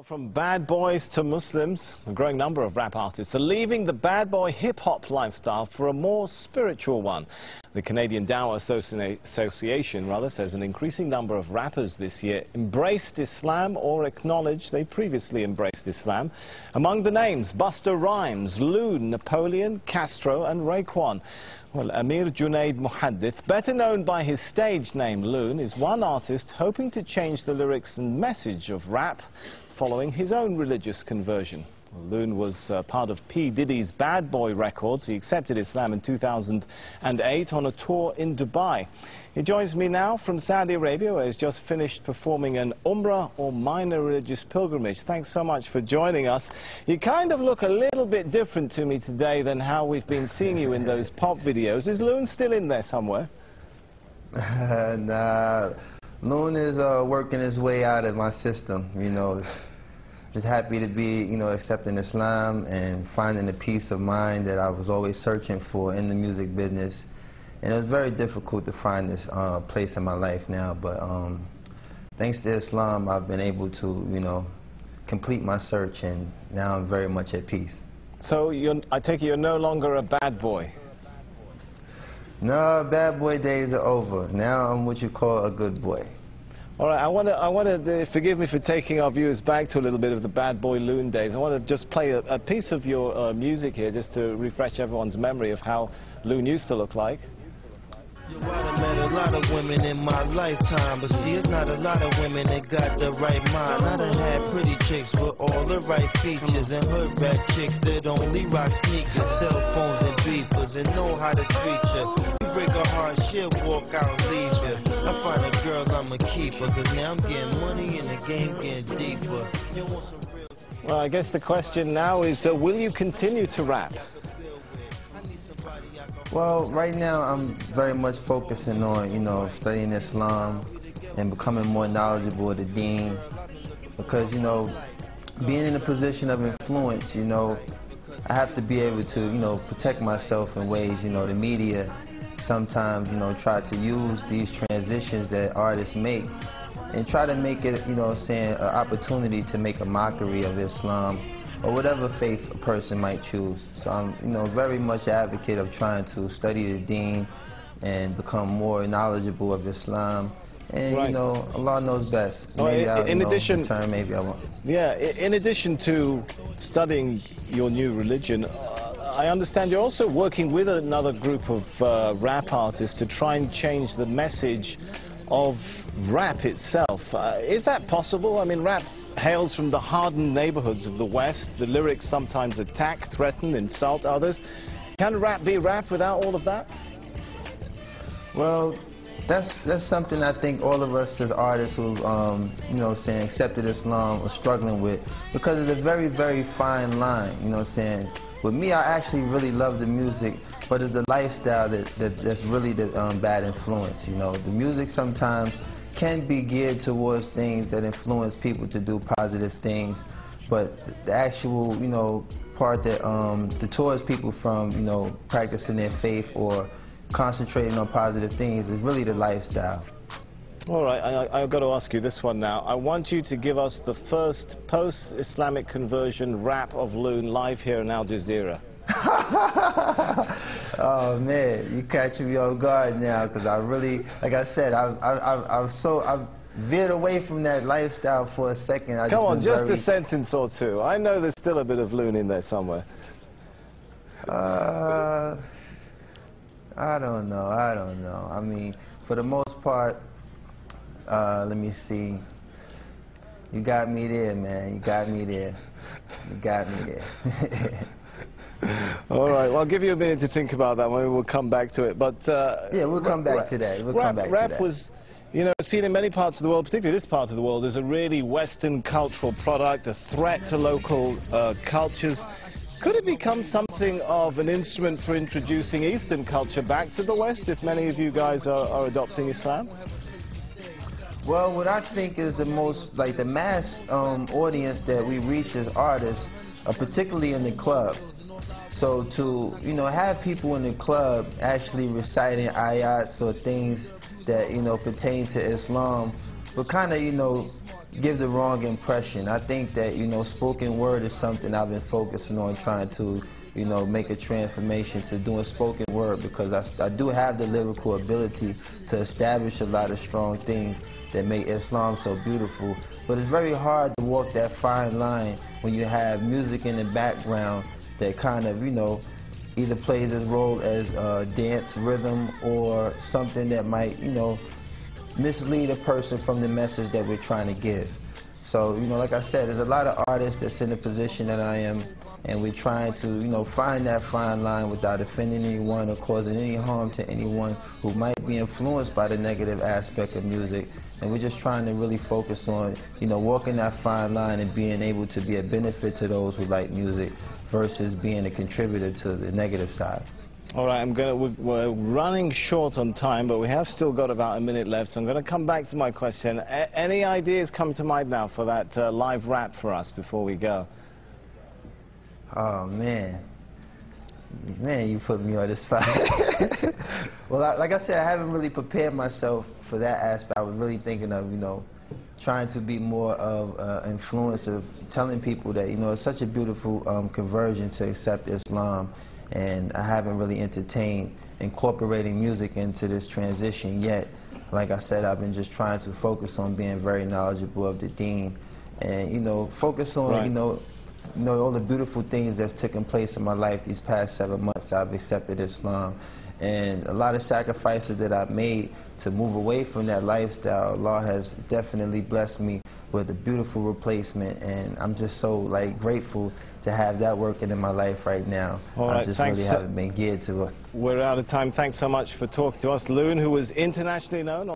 From bad boys to Muslims, a growing number of rap artists are leaving the bad boy hip-hop lifestyle for a more spiritual one. The Canadian Dawah Association says an increasing number of rappers this year embraced Islam or acknowledged they previously embraced Islam. Among the names, Busta Rhymes, Loon, Napoleon, Castro and Raekwon. Well, Amir Junaid Muhaddith, better known by his stage name Loon, is one artist hoping to change the lyrics and message of rap following his own religious conversion. Loon was part of P. Diddy's Bad Boy Records. He accepted Islam in 2008 on a tour in Dubai. He joins me now from Saudi Arabia, where he's just finished performing an Umrah or minor religious pilgrimage. Thanks so much for joining us. You kind of look a little bit different to me today than how we've been seeing you in those pop videos. Is Loon still in there somewhere? Nah, Loon is working his way out of my system, you know. Just happy to be, accepting Islam and finding the peace of mind that I was always searching for in the music business. And it was very difficult to find this place in my life now, but thanks to Islam, I've been able to, complete my search, and now I'm very much at peace. So I take it you're no longer a bad boy? No, bad boy days are over. Now I'm what you call a good boy. All right, I want to forgive me for taking our viewers back to a little bit of the Bad Boy Loon days. I want to just play a piece of your music here, just to refresh everyone's memory of how Loon used to look like. Yo, I met a lot of women in my lifetime, but see, it's not a lot of women that got the right mind. I done had pretty chicks with all the right features, and hood rat chicks that only rock sneakers, cell phones and beepers, and know how to treat you. You break a heart, she'll walk out and leave you. I find a girl, I'm a keeper, cause now I'm getting money and the game getting deeper. You want some real... Well, I guess the question now is, will you continue to rap? Well, right now I'm very much focusing on, studying Islam and becoming more knowledgeable of the deen. Because, being in a position of influence, I have to be able to, protect myself in ways, the media sometimes, try to use these transitions that artists make and try to make it, an opportunity to make a mockery of Islam or whatever faith a person might choose. So I'm, very much an advocate of trying to study the deen and become more knowledgeable of Islam. And, right. Allah knows best. Maybe in addition, maybe I won't. Yeah, in addition to studying your new religion, I understand you're also working with another group of rap artists to try and change the message of rap itself. Is that possible? I mean, rap hails from the hardened neighborhoods of the West. The lyrics sometimes attack, threaten, insult others. Can rap be rap without all of that? Well, that's something I think all of us as artists who, accepted Islam are struggling with, because it's a very, very fine line, With me, I actually really love the music, but it's the lifestyle that's really the bad influence, The music sometimes can be geared towards things that influence people to do positive things, but the actual, part that deters people from, practicing their faith or concentrating on positive things is really the lifestyle. All right, I've got to ask you this one now. I want you to give us the first post-Islamic conversion rap of Loon live here in Al Jazeera. Oh man, you catching me off guard now, because I really, like I said, I've veered away from that lifestyle for a second. Come on, just a sentence or two. I know there's still a bit of Loon in there somewhere. I don't know. I mean, for the most part, let me see. You got me there, man. You got me there. All right, well, I'll give you a minute to think about that. Maybe we'll come back to it. But yeah, we'll come back to that. Rap was, seen in many parts of the world, particularly this part of the world, as a really Western cultural product, a threat to local cultures. Could it become something of an instrument for introducing Eastern culture back to the West, if many of you guys are adopting Islam? Well, what I think is the most, the mass audience that we reach as artists, particularly in the club. So to, have people in the club actually reciting ayats or things that, pertain to Islam kind of, you know, give the wrong impression. I think that, you know, spoken word is something I've been focusing on, trying to, you know, make a transformation to doing spoken word, because I do have the lyrical ability to establish a lot of strong things that make Islam so beautiful. But it's very hard to walk that fine line when you have music in the background that kind of, you know, either plays its role as a dance rhythm or something that might, you know, mislead a person from the message that we're trying to give. So, you know, like I said, there's a lot of artists that's in the position that I am, and we're trying to, you know, find that fine line without offending anyone or causing any harm to anyone who might be influenced by the negative aspect of music. And we're just trying to really focus on, you know, walking that fine line and being able to be a benefit to those who like music versus being a contributor to the negative side. All right, we're running short on time, but we have still got about a minute left, so I'm going to come back to my question. Any ideas come to mind now for that live rap for us before we go? Oh, man. Man, you put me on the spot. Well, like I said, I haven't really prepared myself for that aspect. I was really thinking of, you know, trying to be more of influence of telling people that, you know, it's such a beautiful conversion to accept Islam. And I haven't really entertained incorporating music into this transition yet. Like I said, I've been just trying to focus on being very knowledgeable of the deen, and, you know, focus on, right, you know, all the beautiful things that's taken place in my life these past 7 months. I've accepted Islam, and a lot of sacrifices that I've made to move away from that lifestyle. Allah has definitely blessed me with a beautiful replacement, and I'm just so, like, grateful to have that working in my life right now. All right, I just thanks. really haven't been geared to it. We're out of time. Thanks so much for talking to us. Loon, who was internationally known